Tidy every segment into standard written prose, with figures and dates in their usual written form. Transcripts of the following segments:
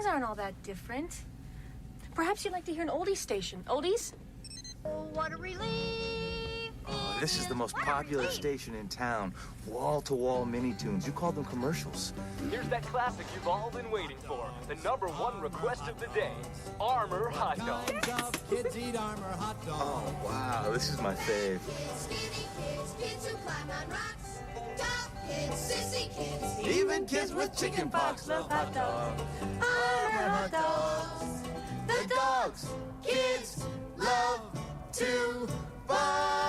songs aren't all that different. Perhaps you'd like to hear an oldies station. Oldies? Oh, what a relief! Oh, this is the most popular station in town. Wall-to-wall mini-tunes. You call them commercials. Here's that classic you've all been waiting for. The #1 request of the day. Armor hot dogs. Kids eat Armor hot dogs. Oh, wow. This is my fave. Skinny kids, kids who climb on rocks. Tall kids, sissy kids. Even kids with chicken pox love hot dogs. Armor hot dogs. The dogs kids love to buy.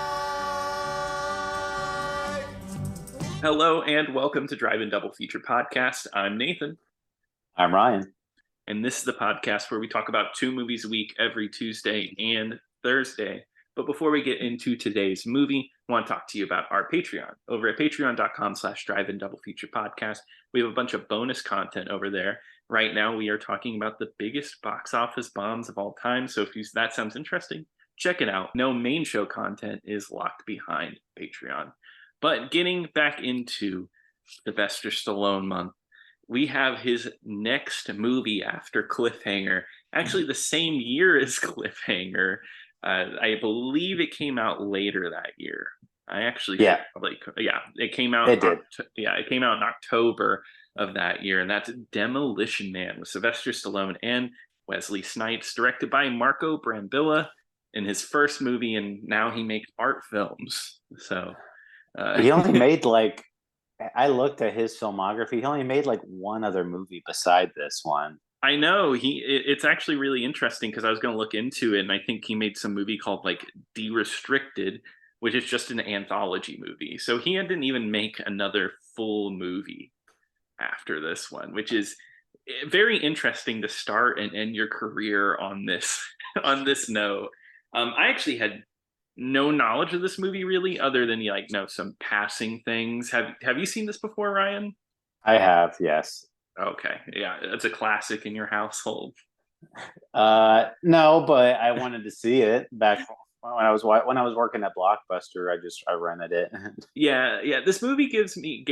Hello and welcome to Drive-In Double Feature Podcast. I'm Nathan. I'm Ryan. And this is the podcast where we talk about 2 movies a week every Tuesday and Thursday. But before we get into today's movie, I want to talk to you about our Patreon. Over at patreon.com/Drive-In Double Feature Podcast, we have a bunch of bonus content over there. Right now, we are talking about the biggest box office bombs of all time. So if that sounds interesting, check it out. No main show content is locked behind Patreon. But getting back into Sylvester Stallone month, we have his next movie after Cliffhanger, actually the same year as Cliffhanger. I believe it came out later that year. It came out. It did. It came out in October of that year, and that's Demolition Man with Sylvester Stallone and Wesley Snipes, directed by Marco Brambilla in his first movie, and now he makes art films. So he only made I looked at his filmography. He only made one other movie beside this one. I know it's actually really interesting because I was going to look into it, and I think he made some movie called De-Restricted, which is just an anthology movie. So he didn't even make another full movie after this one, which is very interesting to start and end your career on this note. I actually had no knowledge of this movie really, other than know some passing things. Have you seen this before, Ryan? I have, yes. Okay, yeah, it's a classic in your household. No, but I wanted to see it back when I was working at Blockbuster. I rented it. Yeah. This movie gave me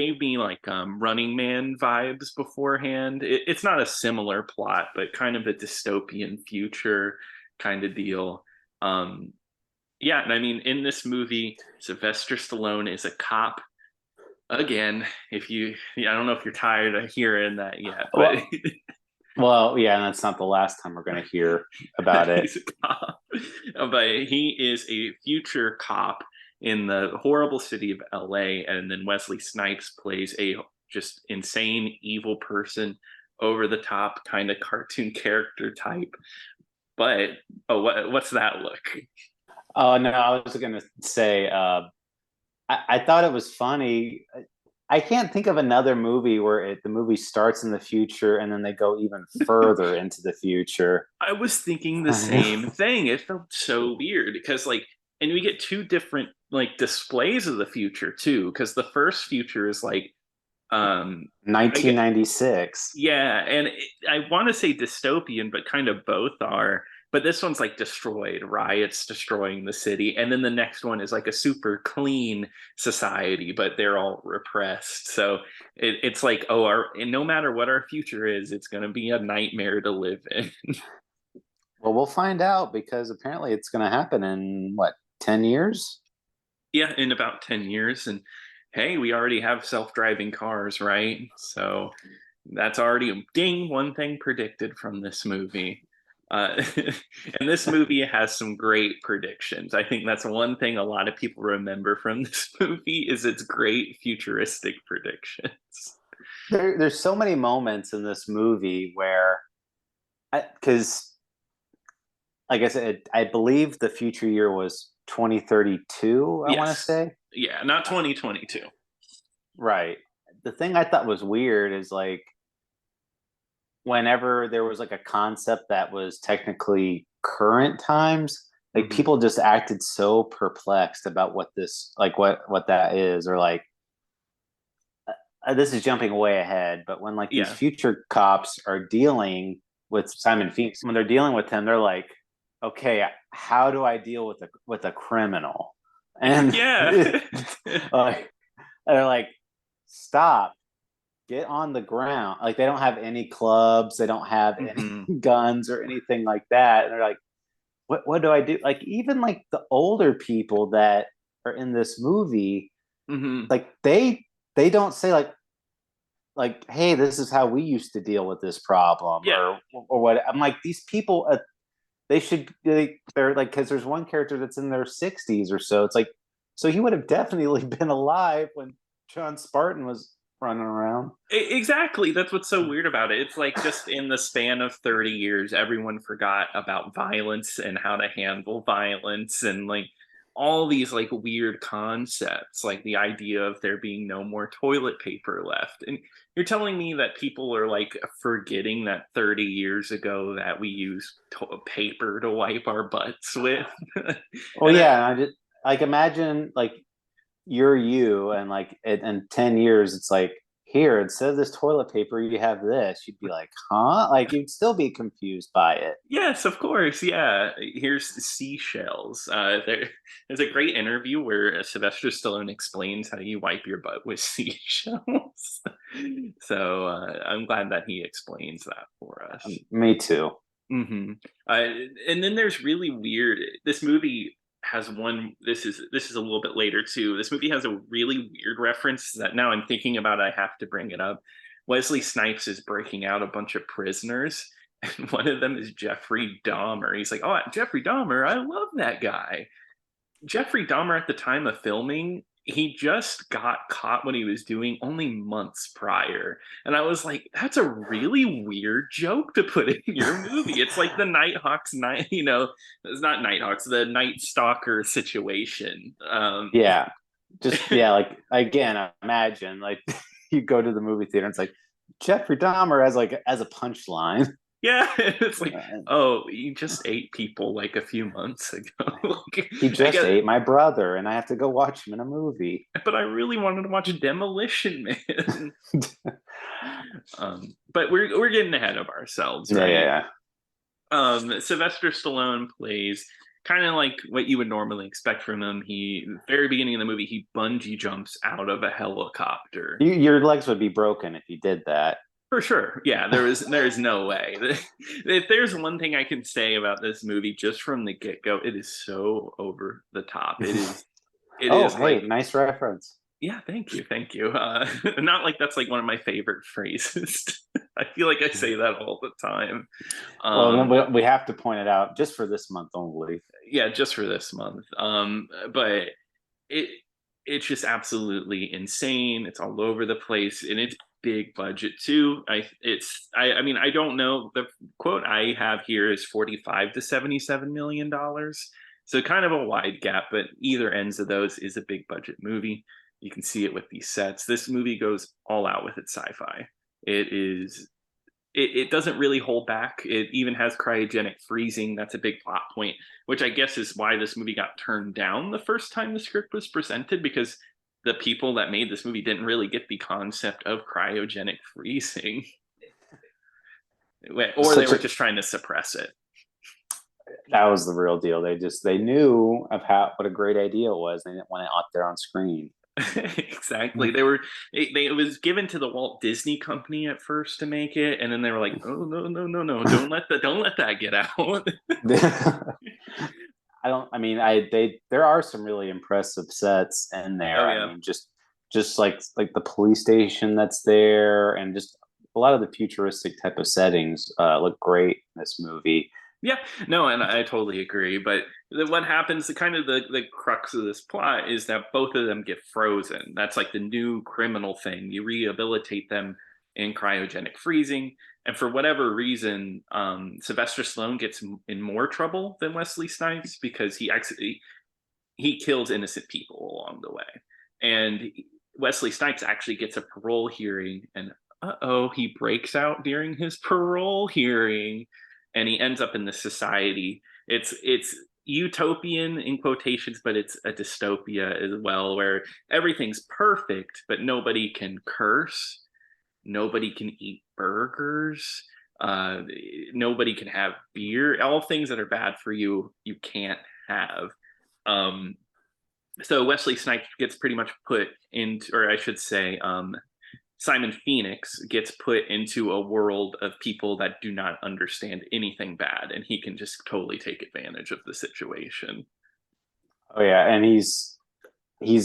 Running Man vibes beforehand. It's not a similar plot, but kind of a dystopian future kind of deal. And I mean, in this movie, Sylvester Stallone is a cop. Again, I don't know if you're tired of hearing that yet, but well, yeah, and that's not the last time we're going to hear about it. He's a cop. But he is a future cop in the horrible city of LA, and then Wesley Snipes plays a just insane evil person, over the top kind of cartoon character type. But what's that look? Oh no, I was going to say I thought it was funny. I can't think of another movie where the movie starts in the future and then they go even further into the future. I was thinking the same thing. It felt so weird because and we get 2 different displays of the future too, because the first future is 1996. And I want to say dystopian, but kind of both are. But this one's destroyed, riots destroying the city. And then the next one is a super clean society, but they're all repressed. So it's no matter what our future is, it's going to be a nightmare to live in. Well, we'll find out, because apparently it's going to happen in 10 years? Yeah, in about 10 years. And hey, we already have self-driving cars, right? So that's already one thing predicted from this movie. And this movie has some great predictions. I think that's one thing a lot of people remember from this movie is its great futuristic predictions. There's so many moments in this movie where, because like I said, I believe the future year was 2032, I want to say. Yeah, not 2022. Right. The thing I thought was weird is whenever there was a concept that was technically current times, people just acted so perplexed about what this what that is, or this is jumping way ahead, but when these future cops are dealing with Simon Phoenix, when they're dealing with him, they're like, okay, how do I deal with a criminal? And they're like, stop, get on the ground. Like they don't have any clubs, they don't have any guns or anything like that. And they're like, what do I do? Like even like the older people that are in this movie, like they don't say like, hey, this is how we used to deal with this problem, or what. I'm like, these people, they're like, because there's one character that's in their 60s or so. It's like, so he would have definitely been alive when John Spartan was running around. Exactly. That's what's so weird about it. It's like just in the span of 30 years, everyone forgot about violence and how to handle violence and like all these like weird concepts, like the idea of there being no more toilet paper left. And you're telling me that people are like forgetting that 30 years ago that we used paper to wipe our butts with. Well, yeah. I just like imagine like you're you and like in 10 years, it's like, here, instead of this toilet paper, you have this. You'd be like, huh? Like you'd still be confused by it. Yes, of course. Yeah. Here's seashells. There's a great interview where Sylvester Stallone explains how you wipe your butt with seashells. So I'm glad that he explains that for us. Me too. And then there's really weird. This movie has one. This is a little bit later too. This movie has a really weird reference that now I'm thinking about. I have to bring it up. Wesley Snipes is breaking out a bunch of prisoners, and one of them is Jeffrey Dahmer. He's like, "Oh, Jeffrey Dahmer, I love that guy." Jeffrey Dahmer at the time of filming, he just got caught when he was doing only months prior. And I was like, that's a really weird joke to put in your movie. It's like the Nighthawks night, it's not Nighthawks, the Night Stalker situation. Yeah. Just like again, imagine like you go to the movie theater and it's like Jeffrey Dahmer as a punchline. Yeah, it's like, oh, you just ate people like a few months ago. He just ate my brother, and I have to go watch him in a movie. But I really wanted to watch Demolition Man. But we're getting ahead of ourselves, right? Yeah. Sylvester Stallone plays kind of like what you would normally expect from him. Very beginning of the movie, he bungee jumps out of a helicopter. Your legs would be broken if you did that. For sure. Yeah, there's no way. If there's one thing I can say about this movie just from the get-go, it is so over the top. It is like, nice reference. Yeah, thank you. Not like that's like one of my favorite phrases. I feel like I say that all the time. Well, we have to point it out just for this month only. Yeah, just for this month. But it's just absolutely insane. It's all over the place, and it's big budget too. I mean, I don't know. The quote I have here is $45 to $77 million. So kind of a wide gap, but either ends of those is a big budget movie. You can see it with these sets. This movie goes all out with its sci-fi. It doesn't really hold back. It even has cryogenic freezing. That's a big plot point, which I guess is why this movie got turned down the first time the script was presented, because the people that made this movie didn't really get the concept of cryogenic freezing. Or they were just trying to suppress it. That was the real deal. They knew of what a great idea it was. They didn't want it out there on screen. Exactly. It was given to the Walt Disney Company at first to make it, and then they were like, "Oh no! Don't let that get out." There are some really impressive sets in there. Oh, yeah. I mean, just like the police station that's there, and just a lot of the futuristic type of settings look great in this movie. Yeah, no, and I totally agree. But what happens, the crux of this plot is that both of them get frozen. That's like the new criminal thing. You rehabilitate them in cryogenic freezing. And for whatever reason, Sylvester Stallone gets in more trouble than Wesley Snipes because he kills innocent people along the way. And Wesley Snipes actually gets a parole hearing, and he breaks out during his parole hearing. And he ends up in the society. It's utopian in quotations, but it's a dystopia as well, where everything's perfect, but nobody can curse, nobody can eat burgers, nobody can have beer. All things that are bad for you can't have. So Wesley Snipes gets pretty much put into, or I should say, Simon Phoenix gets put into a world of people that do not understand anything bad, and he can just totally take advantage of the situation. Oh yeah, and he's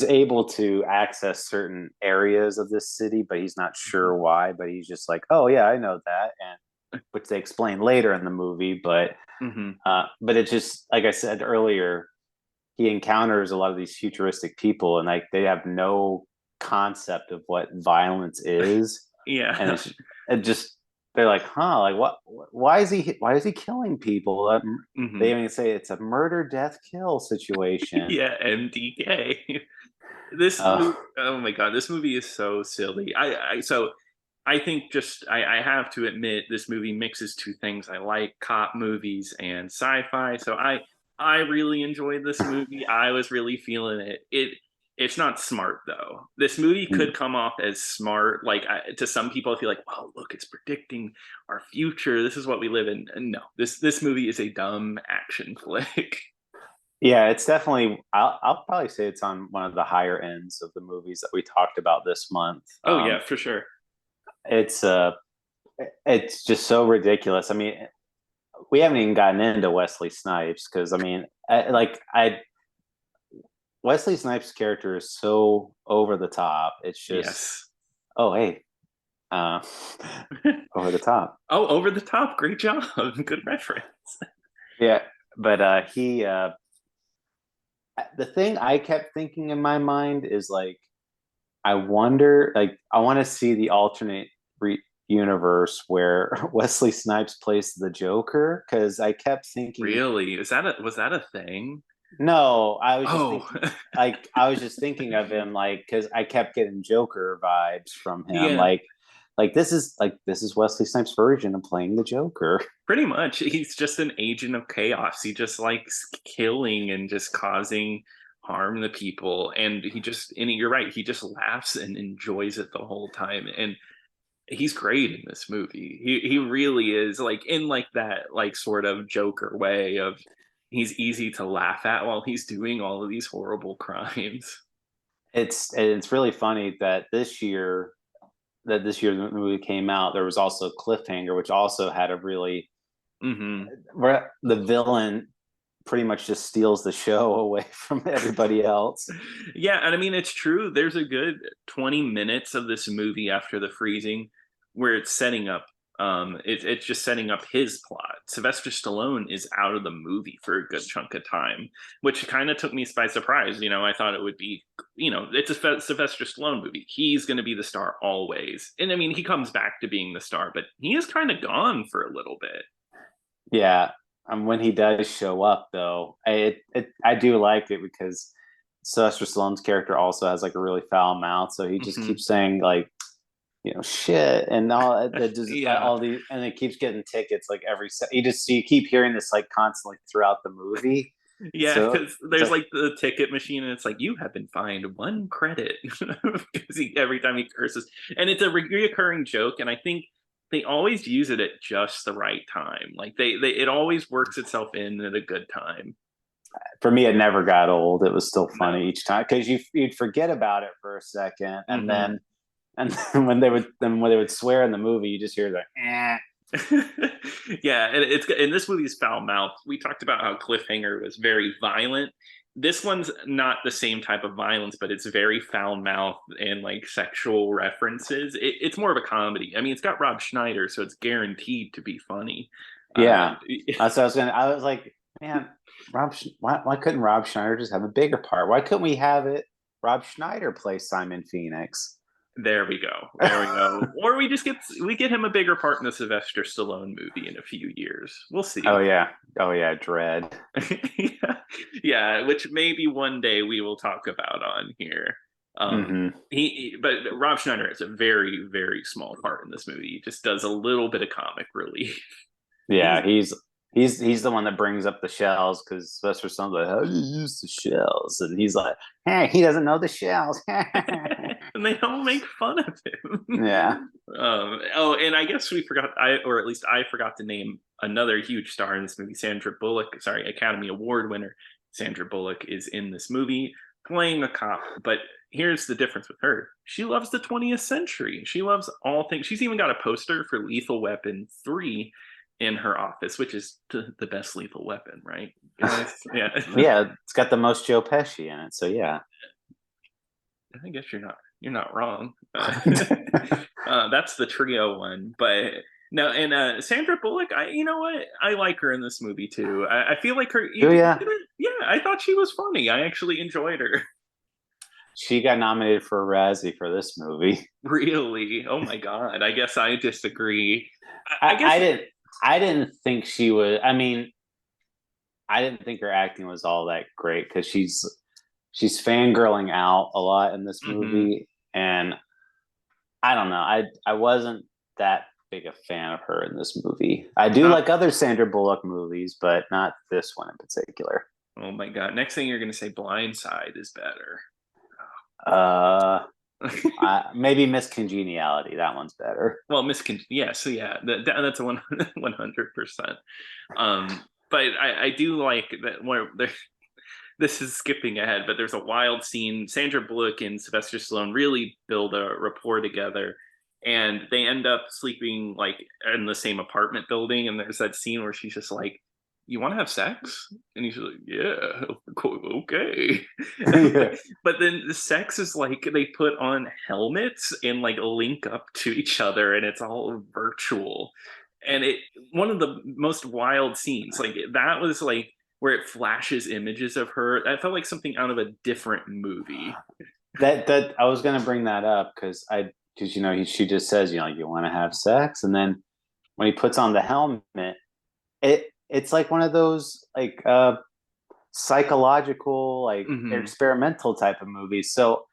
able to access certain areas of this city, but he's not sure why. But he's just like, oh yeah, I know that, and which they explain later in the movie. But it just, like I said earlier, he encounters a lot of these futuristic people, and like they have no concept of what violence is. Yeah. And it just, they're like, huh, like why is he killing people? They even say it's a murder death kill situation. Yeah, MDK. Oh my god, this movie is so silly. I think I have to admit this movie mixes two things. I like cop movies and sci-fi, so I really enjoyed this movie. I was really feeling it. It's not smart though. This movie could come off as smart, like to some people. I feel like, wow, look, it's predicting our future. This is what we live in. And no, this movie is a dumb action flick. Yeah, it's definitely. I'll probably say it's on one of the higher ends of the movies that we talked about this month. Oh yeah, for sure. It's just so ridiculous. I mean, we haven't even gotten into Wesley Snipes because I mean, Wesley Snipes' character is so over the top. It's just, oh hey, over the top. Oh, over the top. Great job. Good reference. Yeah, but he. The thing I kept thinking in my mind is like, I wonder, like, I want to see the alternate universe where Wesley Snipes plays the Joker, because I kept thinking, really, was that a thing? No, I was just thinking, like, I was just thinking of him, like, because I kept getting Joker vibes from him, like this is Wesley Snipes' version of playing the Joker. Pretty much, he's just an agent of chaos. He just likes killing and just causing harm to people, and you're right, he just laughs and enjoys it the whole time, and he's great in this movie. He really is, like, in like that like sort of Joker way of he's easy to laugh at while he's doing all of these horrible crimes. It's really funny that this year the movie came out, there was also Cliffhanger, which also had a really where the villain pretty much just steals the show away from everybody else. Yeah, and I mean, it's true. There's a good 20 minutes of this movie after the freezing where it's setting up it's just setting up his plot. Sylvester Stallone is out of the movie for a good chunk of time, which kind of took me by surprise. I thought it would be, it's a Sylvester Stallone movie. He's going to be the star always. And I mean, he comes back to being the star, but he is kind of gone for a little bit. Yeah. When he does show up, though, I do like it because Sylvester Stallone's character also has like a really foul mouth. So he just keeps saying like, shit and all that, all these, and it keeps getting tickets like every set. You keep hearing this like constantly throughout the movie. Yeah, because there's like the ticket machine, and it's like, you have been fined 1 credit because every time he curses, and it's a reoccurring joke, and I think they always use it at just the right time. Like it always works itself in at a good time. For me, it never got old. It was still funny each time because you'd forget about it for a second, and then. And when they would swear in the movie, you just hear the eh. Yeah, and it's in this movie's foul mouth. We talked about how Cliffhanger was very violent. This one's not the same type of violence, but it's very foul mouth and like sexual references. It's more of a comedy. I mean, it's got Rob Schneider, so it's guaranteed to be funny. Yeah, I was like, man, why couldn't Rob Schneider just have a bigger part? Why couldn't we have it Rob Schneider play Simon Phoenix? There we go. Or we get him a bigger part in the Sylvester Stallone movie in a few years. We'll see. Oh yeah, Dread. Yeah, which maybe one day we will talk about on here. But Rob Schneider has a very, very small part in this movie. He just does a little bit of comic relief. Yeah, he's the one that brings up the shells because Sylvester Stallone's like, how do you use the shells? And he's like, hey, he doesn't know the shells. And they don't make fun of him. Yeah. And I guess we forgot, or at least I forgot to name another huge star in this movie, Sandra Bullock. Sorry, Academy Award winner Sandra Bullock is in this movie playing a cop, but here's the difference with her. She loves the 20th century. She loves all things. She's even got a poster for Lethal Weapon 3 in her office, which is the best Lethal Weapon, right? Guys? Yeah. Yeah, it's got the most Joe Pesci in it, so yeah. I guess you're not wrong. That's the trio one, but no, and Sandra Bullock, you know what? I like her in this movie too. I feel like her. Yeah. Yeah, I thought she was funny. I actually enjoyed her. She got nominated for a Razzie for this movie. Really? Oh my god! I guess I disagree. I guess I didn't think she was. I mean, I didn't think her acting was all that great because she's fangirling out a lot in this movie, and I don't know. I wasn't that big a fan of her in this movie. I do like other Sandra Bullock movies, but not this one in particular. Oh my god! Next thing you're going to say, Blindside is better. Maybe Miss Congeniality. That one's better. Well, that's a 100%. But I do like that where there. This is skipping ahead, but there's a wild scene. Sandra Bullock and Sylvester Stallone really build a rapport together, and they end up sleeping like in the same apartment building. And there's that scene where she's just like, "You want to have sex?" And he's like, "Yeah, okay." Yeah. But then the sex is like they put on helmets and like link up to each other, and it's all virtual. And one of the most wild scenes, like that was like where it flashes images of her. That felt like something out of a different movie. That I was gonna bring that up because she just says, you want to have sex, and then when he puts on the helmet, it's like one of those like psychological, like experimental type of movies. So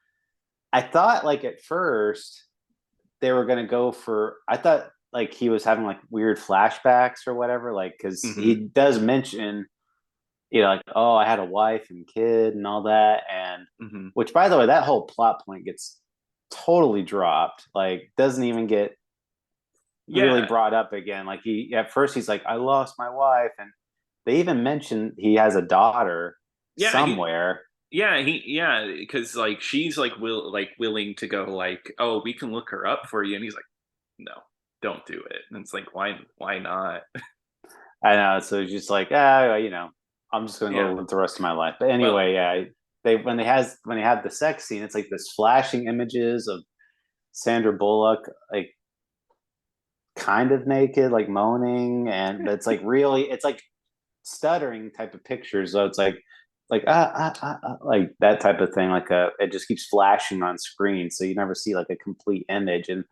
I thought like at first they were gonna go for. I thought like he was having like weird flashbacks or whatever, like because he does mention. Like, oh, I had a wife and kid and all that. And which, by the way, that whole plot point gets totally dropped. Like, doesn't even get really brought up again. Like, at first he's like, I lost my wife. And they even mention he has a daughter somewhere. Because like she's like willing to go like, oh, we can look her up for you. And he's like, no, don't do it. And it's like, why not? I know. So it's just like, I'm just going to go with the rest of my life. But anyway, when they have the sex scene, it's like this flashing images of Sandra Bullock, like kind of naked, like moaning, and it's like really, it's like stuttering type of pictures. So it's like like that type of thing. Like it just keeps flashing on screen, so you never see like a complete image. And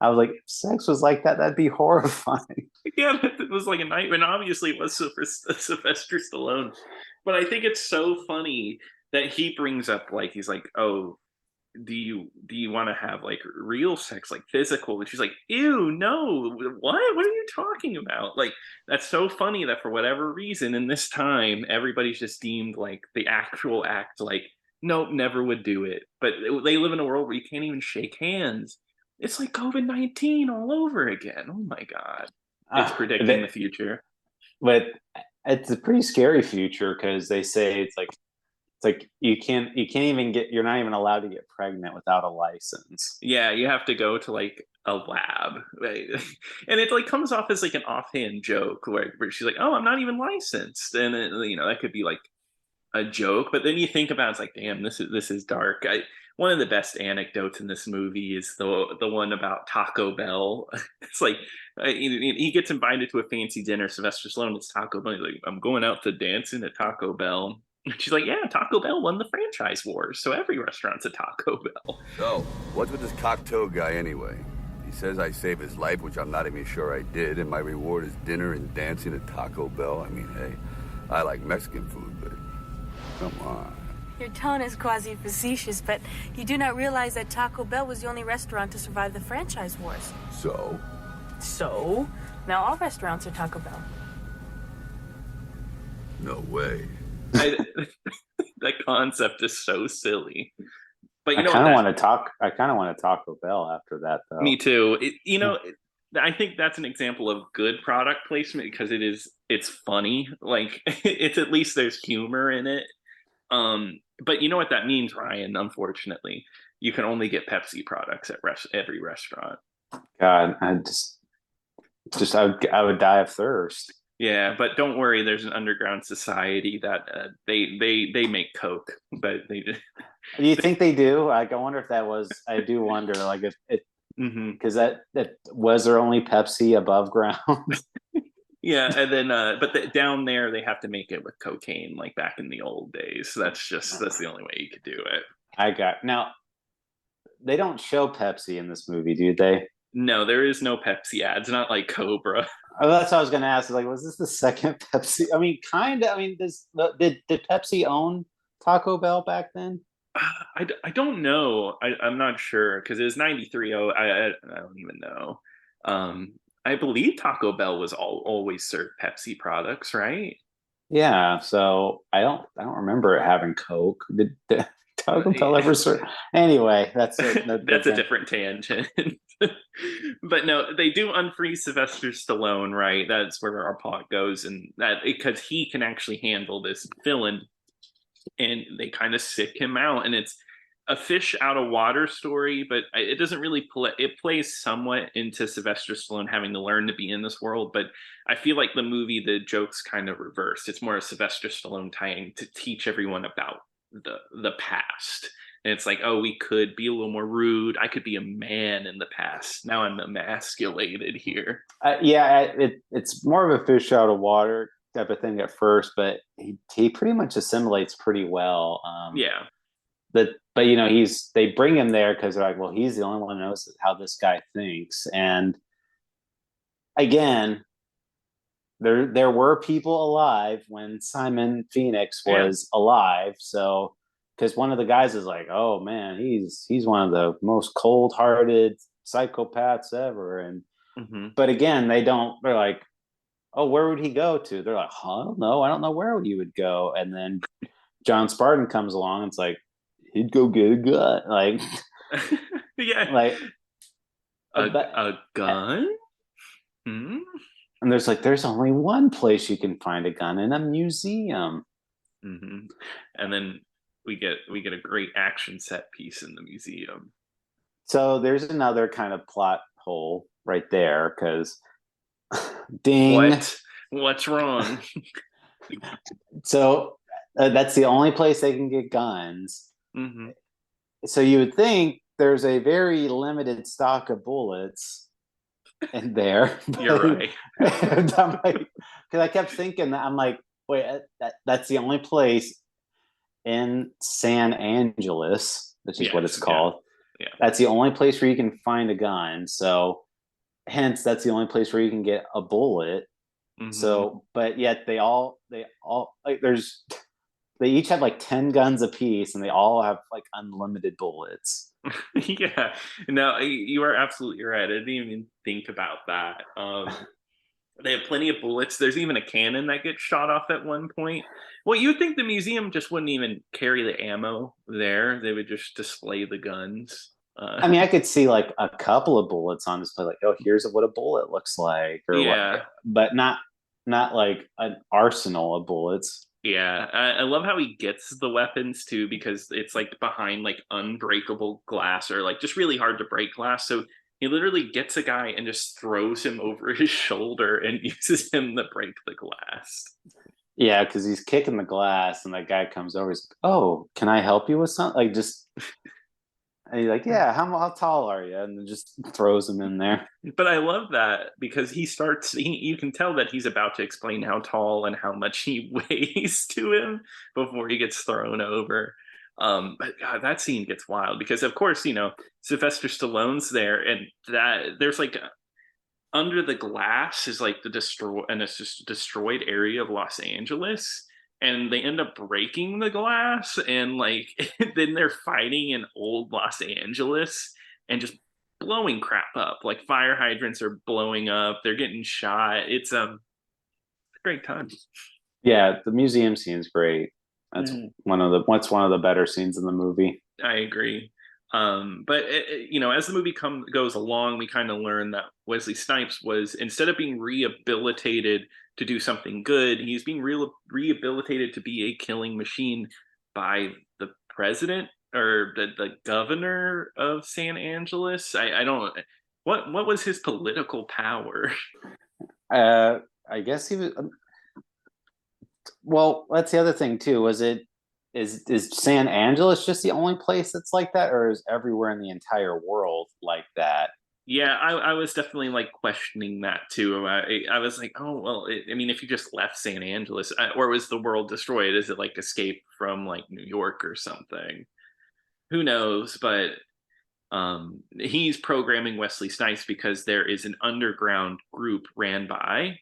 I was like, if sex was like that, that'd be horrifying. Yeah, it was like a nightmare. And obviously, it was Sylvester Stallone. But I think it's so funny that he brings up like he's like, oh, do you want to have like real sex, like physical? And she's like, ew, no, what are you talking about? Like, that's so funny that for whatever reason in this time everybody's just deemed like the actual act like, nope, never would do it. But they live in a world where you can't even shake hands. It's like COVID-19 all over again. Oh my god, it's predicting the future. But it's a pretty scary future because they say it's like you can't even you're not even allowed to get pregnant without a license. Yeah, you have to go to like a lab, right? And it like comes off as like an offhand joke where she's like, oh, I'm not even licensed, and it, that could be like a joke, but then you think about it, it's like, damn, this is dark. One of the best anecdotes in this movie is the one about Taco Bell. It's like he gets invited to a fancy dinner. Sylvester Stallone, it's Taco Bell. He's like, I'm going out to dancing at Taco Bell. She's like, yeah, Taco Bell won the franchise wars, so every restaurant's a Taco Bell. So, what's with this cocktail guy anyway? He says I saved his life, which I'm not even sure I did, and my reward is dinner and dancing at Taco Bell. I mean, hey, I like Mexican food, but come on. Your tone is quasi-facetious, but you do not realize that Taco Bell was the only restaurant to survive the franchise wars. So? So? Now all restaurants are Taco Bell. No way. That concept is so silly. But I kind of want to Taco Bell after that, though. Me too. I think that's an example of good product placement because it's funny. Like it's at least there's humor in it. But you know what that means, Ryan? Unfortunately, you can only get Pepsi products at every restaurant. God, I would die of thirst. Yeah, but don't worry. There's an underground society that they make Coke, but they just. Do you think they do? Like, I wonder if that was. I do wonder, like, if it because that was there only Pepsi above ground. Yeah, and then down there they have to make it with cocaine, like back in the old days. So that's the only way you could do it. I got now. They don't show Pepsi in this movie, do they? No, there is no Pepsi ads. Not like Cobra. Oh, that's what I was going to ask. Like, was this the second Pepsi? I mean, kind of. I mean, did Pepsi own Taco Bell back then? I don't know. I'm not sure because it was 93. Oh, I don't even know. I believe Taco Bell was always served Pepsi products, right? Yeah. So I don't remember it having Coke. Did Taco Bell ever serve? Anyway, that's that's a different tangent. But no, they do unfreeze Sylvester Stallone, right? That's where our plot goes, and that because he can actually handle this villain, and they kind of sick him out, and it's a fish out of water story, but it doesn't really play. It plays somewhat into Sylvester Stallone having to learn to be in this world, but I feel like the joke's kind of reversed. It's more of Sylvester Stallone trying to teach everyone about the past. And it's like, oh, we could be a little more rude. I could be a man in the past. Now I'm emasculated here. It's more of a fish out of water type of thing at first, but he pretty much assimilates pretty well. Yeah. But they bring him there because they're like, well, he's the only one who knows how this guy thinks. And again, there were people alive when Simon Phoenix was alive. So because one of the guys is like, oh man, he's one of the most cold-hearted psychopaths ever. And but again, they're like, oh, where would he go to? They're like, I don't know where he would go. And then John Spartan comes along and it's like, he'd go get a gun. Like yeah, like a gun. And there's only one place you can find a gun, in a museum. And then we get a great action set piece in the museum. So there's another kind of plot hole right there because ding. What's wrong? So that's the only place they can get guns. So you would think there's a very limited stock of bullets in there. You're right. Because I kept thinking that I'm like, wait, that's the only place in San Angeles, which is what it's called. Yeah. That's the only place where you can find a gun. So hence that's the only place where you can get a bullet. So, but yet they each have like 10 guns apiece and they all have like unlimited bullets. Yeah, no, you are absolutely right. I didn't even think about that. They have plenty of bullets. There's even a cannon that gets shot off at one point. Well, you would think the museum just wouldn't even carry the ammo there. They would just display the guns. I mean, I could see like a couple of bullets on display, like, oh, here's what a bullet looks like, or but not like an arsenal of bullets. Yeah, I love how he gets the weapons too, because it's like behind like unbreakable glass or like just really hard to break glass. So he literally gets a guy and just throws him over his shoulder and uses him to break the glass. Yeah, because he's kicking the glass and that guy comes over. He's like, oh, can I help you with something? Like just. And he's like, yeah, how tall are you? And then just throws him in there. But I love that because you can tell that he's about to explain how tall and how much he weighs to him before he gets thrown over. But God, that scene gets wild because, of course, Sylvester Stallone's there, and that there's like under the glass is like the destroyed area of Los Angeles. And they end up breaking the glass, and like then they're fighting in old Los Angeles and just blowing crap up. Like fire hydrants are blowing up, they're getting shot. It's a great time. Yeah, the museum scene's great. That's one of the better scenes in the movie. I agree. But as the movie goes along, we kind of learn that Wesley Snipes was, instead of being rehabilitated to do something good, he's being rehabilitated to be a killing machine by the president or the governor of San Angeles. I don't. What was his political power? I guess he was. Well, that's the other thing too. Is San Angeles just the only place that's like that, or is everywhere in the entire world like that? Yeah, I was definitely like questioning that too. I was like, oh well, I mean, if you just left San Angeles, or was the world destroyed? Is it like Escape from like New York or something? Who knows? But he's programming Wesley Snipes because there is an underground group ran by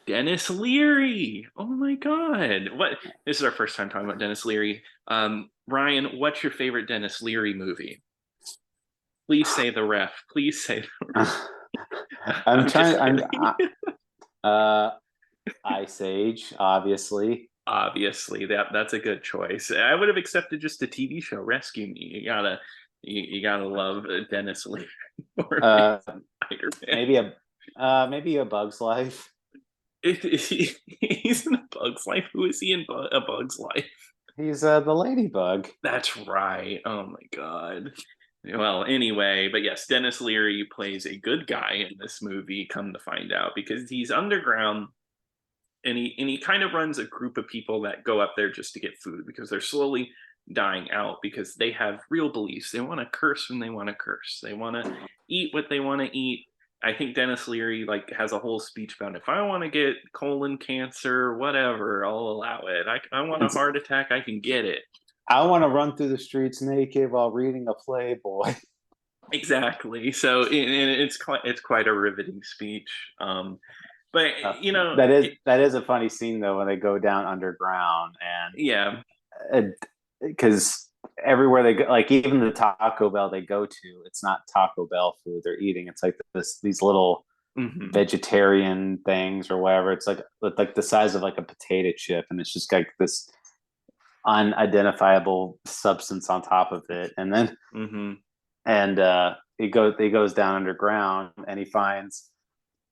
Dennis Leary. Oh my God! What? This is our first time talking about Dennis Leary. Ryan, what's your favorite Dennis Leary movie? Please say The Ref. Please say The Ref. I'm trying. Ice Age, obviously. Obviously, that's a good choice. I would have accepted just a TV show, Rescue Me. You gotta love Dennis Leary. Maybe a Bug's Life. He's in A Bug's Life. Who is he in A Bug's Life? He's the ladybug. That's right. Oh my God. Well, anyway, but yes, Dennis Leary plays a good guy in this movie, come to find out, because he's underground and he kind of runs a group of people that go up there just to get food because they're slowly dying out because they have real beliefs. They want to curse when they want to curse. They want to eat what they want to eat. I think Dennis Leary like has a whole speech about if I want to get colon cancer, whatever, I'll allow it. I want a heart attack, I can get it. I want to run through the streets naked while reading a Playboy. Exactly. So it's quite a riveting speech. But you know that is a funny scene though when they go down underground and yeah, because everywhere they go, like even the Taco Bell they go to, it's not Taco Bell food they're eating. It's like these little vegetarian things or whatever. It's like the size of like a potato chip, and it's just like this unidentifiable substance on top of it. And then he goes down underground and he finds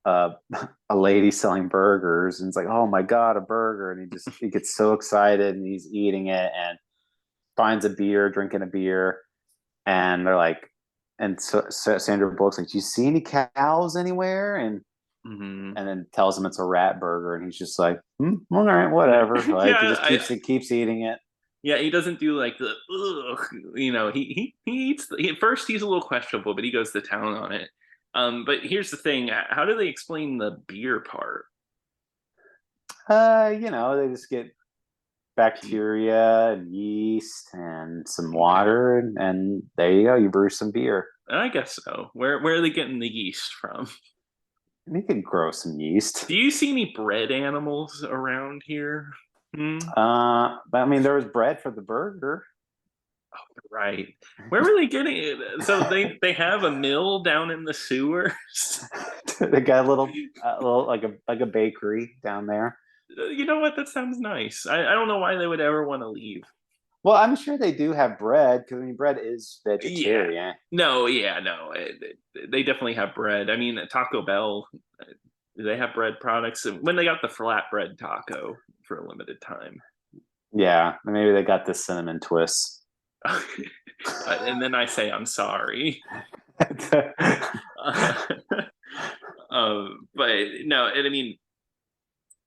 a lady selling burgers, and it's like, oh my God, a burger. And he gets so excited and he's eating it and finds drinking a beer, and they're like, and so Sandra Bullock's like, do you see any cows anywhere? And then tells him it's a rat burger, and he's just like, all right, whatever. Like he just keeps eating it. Yeah, he doesn't do like the ugh, he eats. At first, he's a little questionable, but he goes to town on it. But here's the thing: how do they explain the beer part? They just get bacteria and yeast and some water, and there you go. You brew some beer. I guess so. Where are they getting the yeast from? You can grow some yeast. Do you see any bread animals around here? But I mean, there was bread for the burger. Oh, right. Where were they getting it? So they have a mill down in the sewers. They got a little like a bakery down there. You know what? That sounds nice. I don't know why they would ever want to leave. Well, I'm sure they do have bread because I mean, bread is vegetarian. No. They definitely have bread. I mean, Taco Bell, they have bread products. When they got the flatbread taco for a limited time. Yeah, maybe they got the cinnamon twists. And then I say, I'm sorry. But no, I mean,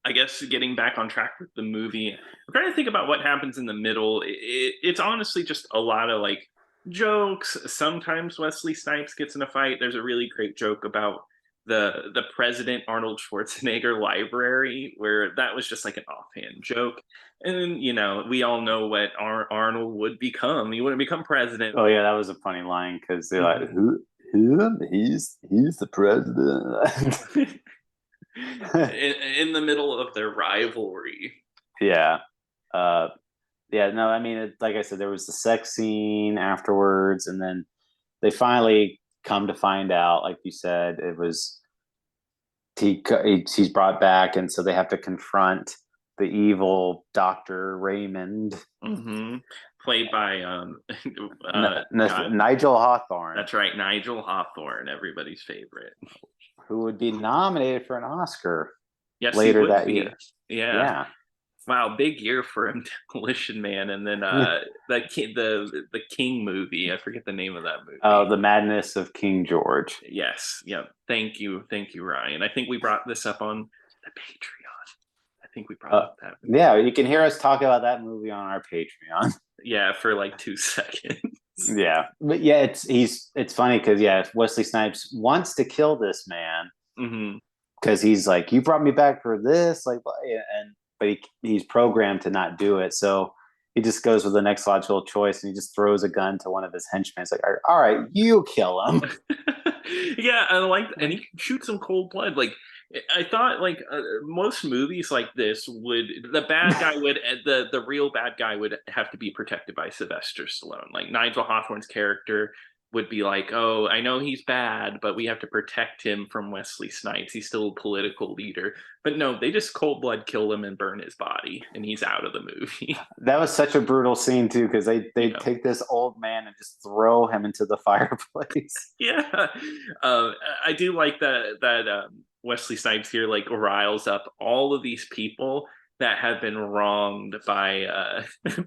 I guess getting back on track with the movie, I'm trying to think about what happens in the middle. It's honestly just a lot of like jokes. Sometimes Wesley Snipes gets in a fight. There's a really great joke about the President Arnold Schwarzenegger library, where that was just like an offhand joke. And then, we all know what Arnold would become. He wouldn't become president. Oh yeah, that was a funny line because they're like, who? He's the president. in the middle of their rivalry. Yeah. No, I mean, like I said, there was the sex scene afterwards, and then they finally come to find out, like you said, it was he's brought back, and so they have to confront the evil Dr. Raymond, played by Nigel Hawthorne. That's right, Nigel Hawthorne, everybody's favorite, who would be nominated for an Oscar yes, later that year. Yeah. Wow, big year for him, Demolition Man, and then the King movie. I forget the name of that movie. Oh, The Madness of King George. Yes, yeah. Thank you, Ryan. I think we brought this up on the Patreon. I think we brought up that movie. Yeah, you can hear us talk about that movie on our Patreon. Yeah, for like 2 seconds. Yeah, but yeah, it's funny because Wesley Snipes wants to kill this man because he's like, you brought me back for this, like, but he's programmed to not do it, so he just goes with the next logical choice and he just throws a gun to one of his henchmen. It's like, all right, you kill him. Yeah, and he shoots him cold blood. Like, I thought, like, most movies like this the bad guy the real bad guy would have to be protected by Sylvester Stallone. Like, Nigel Hawthorne's character would be like, oh, I know he's bad, but we have to protect him from Wesley Snipes. He's still a political leader. But no, they just cold blood kill him and burn his body, and he's out of the movie. That was such a brutal scene too, because they take this old man and just throw him into the fireplace. Yeah, I do like that Wesley Snipes here like riles up all of these people that have been wronged by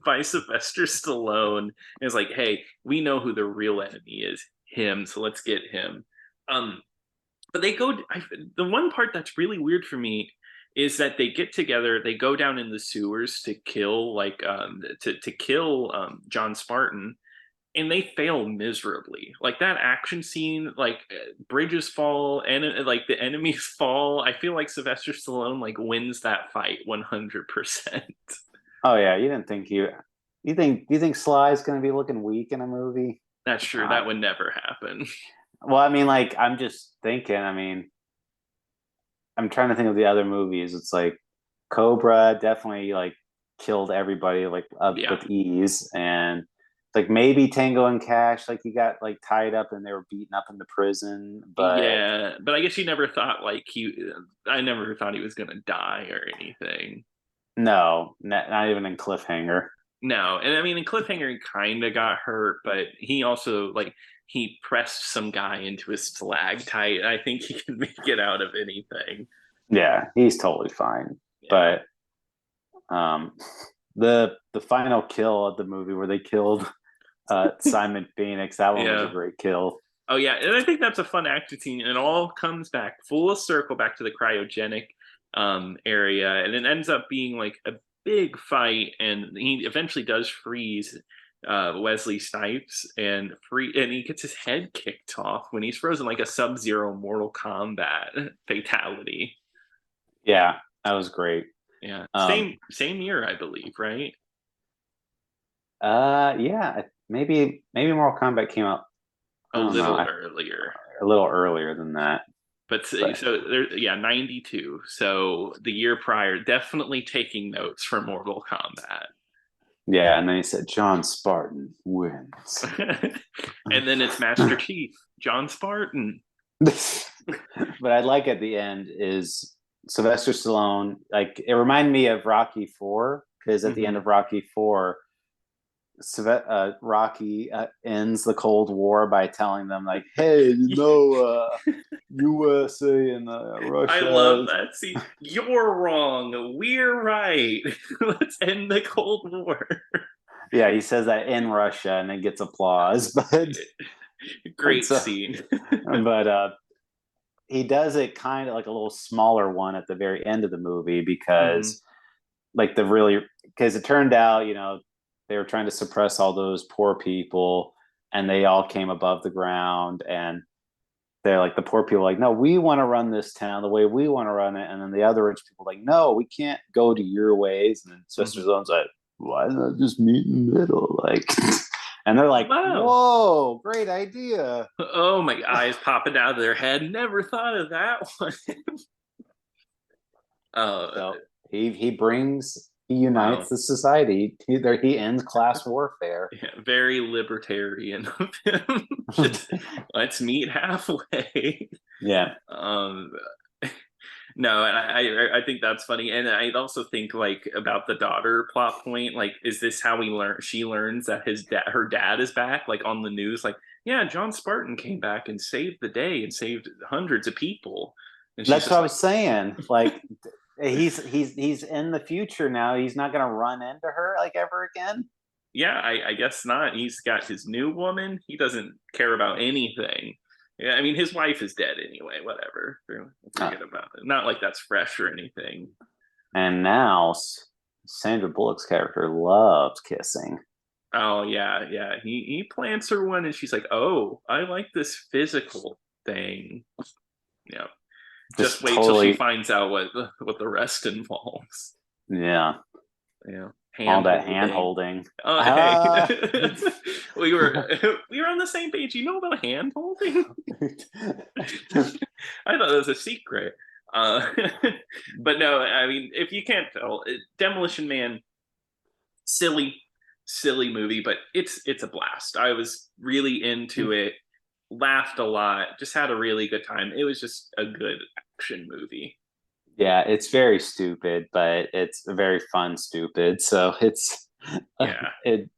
by Sylvester Stallone. It's like, hey, we know who the real enemy is, him. So let's get him. But they go. The one part that's really weird for me is that they get together. They go down in the sewers to kill to kill John Spartan. And they fail miserably. Like, that action scene, like, bridges fall and like the enemies fall. I feel like Sylvester Stallone like wins that fight 100%. Oh yeah, you didn't think you think Sly's going to be looking weak in a movie? That's true. That would never happen. Well, I mean, like, I'm just thinking. I mean, I'm trying to think of the other movies. It's like Cobra definitely like killed everybody like with ease, and like maybe Tango and Cash, like he got like tied up and they were beaten up in the prison. But yeah, but I guess you never thought like I never thought he was gonna die or anything. No, not even in Cliffhanger. No, and I mean in Cliffhanger he kind of got hurt, but he also like he pressed some guy into his flag tight. I think he can make it out of anything. Yeah, he's totally fine. Yeah. But the final kill of the movie where they killed Simon Phoenix, that one was a great kill. Oh yeah, and I think that's a fun action scene, and it all comes back full circle back to the cryogenic area, and it ends up being like a big fight, and he eventually does freeze Wesley Snipes, and he gets his head kicked off when he's frozen, like a Sub-Zero Mortal Kombat fatality. Yeah, that was great. Yeah, same year, I believe, right? Yeah, maybe Mortal Kombat came out a little earlier than that. But so there, 92. So the year prior, definitely taking notes for Mortal Kombat. Yeah, and then he said John Spartan wins. And then it's Master Chief, John Spartan. But I like at the end is Sylvester Stallone. Like, it reminded me of Rocky IV, because at the end of Rocky IV, Rocky ends the Cold War by telling them like, hey, USA and Russia. I love that. See, you're wrong, we're right. Let's end the Cold War. Yeah, he says that in Russia and then gets applause. But great scene. But he does it kind of like a little smaller one at the very end of the movie, because because it turned out, they were trying to suppress all those poor people, and they all came above the ground, and they're like, the poor people like, no, we want to run this town the way we want to run it. And then the other rich people like, no, we can't go to your ways. And then Sylvester Stallone's like, why not just meet in the middle? Like, and they're like, wow. Whoa, great idea. Oh, my eyes popping out of their head. Never thought of that one. So he unites the society. He ends class warfare. Yeah, very libertarian of him. Let's meet halfway. Yeah. No, and I think that's funny, and I also think like about the daughter plot point. Like, is this how she learns that her dad is back? Like on the news, like, yeah, John Spartan came back and saved the day and saved hundreds of people. And that's what I was saying. Like, He's in the future now. He's not going to run into her like ever again. Yeah, I guess not. He's got his new woman. He doesn't care about anything. Yeah, I mean, his wife is dead anyway. Whatever. Forget about it. Not like that's fresh or anything. And now Sandra Bullock's character loves kissing. Oh yeah. He plants her one, and she's like, "Oh, I like this physical thing." Yeah. Just wait till she finds out what the rest involves. Yeah. Yeah. All that hand holding. Oh, hey. we were on the same page. You know about hand holding? I thought it was a secret. But no, I mean, if you can't tell, Demolition Man, silly movie, but it's a blast. I was really into it, laughed a lot, just had a really good time. It was just a good action movie. Yeah, it's very stupid, but it's a very fun stupid. So it's it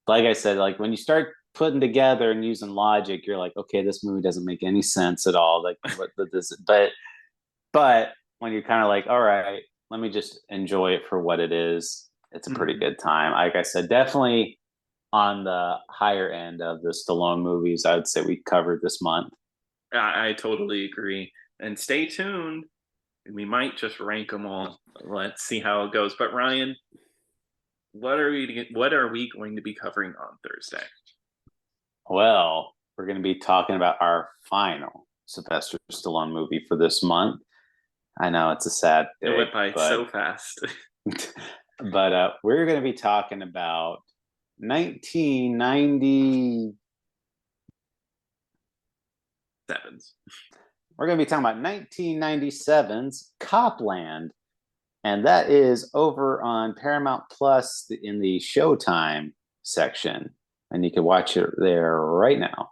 like I said, like when you start putting together and using logic, you're like, okay, this movie doesn't make any sense at all. Like what this, but when you're kind of like, all right, let me just enjoy it for what it is. It's a pretty good time. Like I said, definitely on the higher end of the Stallone movies, I would say we covered this month. I totally agree. And stay tuned. We might just rank them all. Let's see how it goes. But Ryan, what are we going to be covering on Thursday? Well, we're going to be talking about our final Sylvester Stallone movie for this month. I know it's a sad day. It went by so fast. But we're going to be talking about 1990. We're going to be talking about 1997's Copland, and that is over on Paramount Plus in the Showtime section, and you can watch it there right now.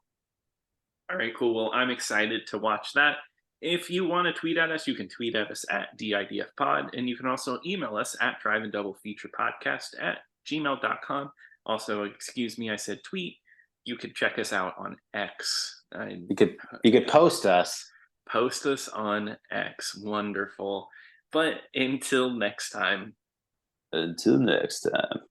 All right, cool. Well, I'm excited to watch that. If you want to tweet at us, you can tweet at us at DIDFpod, and you can also email us at driveanddoubleFeaturePodcast@gmail.com. Also, excuse me, I said tweet. You could check us out on X. You could post us. Post us on X. Wonderful. But until next time. Until next time.